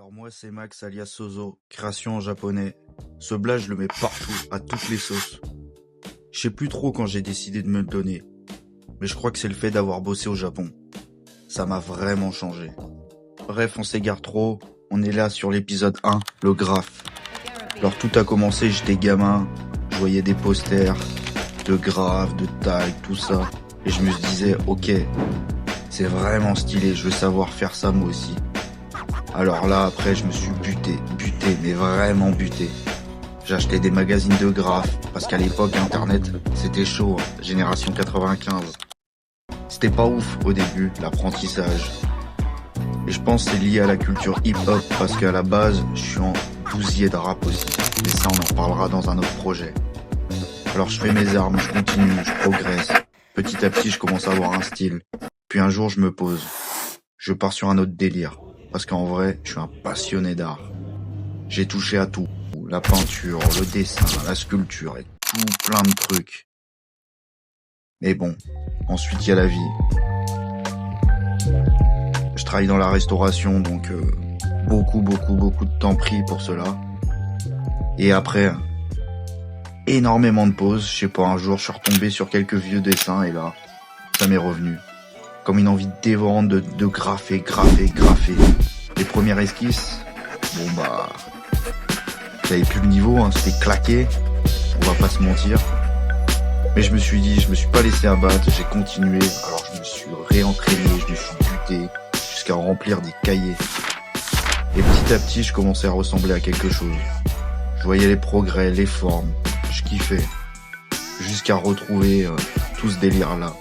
Alors moi c'est Max alias Sozo, création en japonais. Ce blaze je le mets partout, à toutes les sauces. Je sais plus trop quand j'ai décidé de me le donner, mais je crois que c'est le fait d'avoir bossé au Japon. Ça m'a vraiment changé. Bref, on s'égare trop, on est là sur l'épisode 1, le graphe. Alors tout a commencé, j'étais gamin, je voyais des posters, de graphes, de tags, tout ça, et je me disais ok, c'est vraiment stylé, je veux savoir faire ça moi aussi. Alors là, après, je me suis buté, mais vraiment buté. J'ai acheté des magazines de graphes, parce qu'à l'époque, Internet, c'était chaud, hein, génération 95. C'était pas ouf au début, l'apprentissage. Et je pense que c'est lié à la culture hip-hop, parce qu'à la base, je suis en douzier de rap aussi. Mais ça, on en reparlera dans un autre projet. Alors je fais mes armes, je continue, je progresse. Petit à petit, je commence à avoir un style. Puis un jour, je me pose. Je pars sur un autre délire. Parce qu'en vrai, je suis un passionné d'art. J'ai touché à tout. La peinture, le dessin, la sculpture et tout plein de trucs. Mais bon, ensuite il y a la vie. Je travaille dans la restauration, donc beaucoup de temps pris pour cela. Et après, énormément de pauses. Je sais pas, un jour je suis retombé sur quelques vieux dessins et là, ça m'est revenu. Comme une envie dévorante de graffer. Les premières esquisses, bon bah, j'avais plus le niveau, hein, c'était claqué, on va pas se mentir. Mais je me suis pas laissé abattre, j'ai continué, alors je me suis réentraîné, je me suis buté, jusqu'à remplir des cahiers. Et petit à petit, je commençais à ressembler à quelque chose. Je voyais les progrès, les formes, je kiffais. Jusqu'à retrouver tout ce délire-là.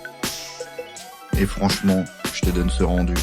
Et franchement, je te donne ce rendu.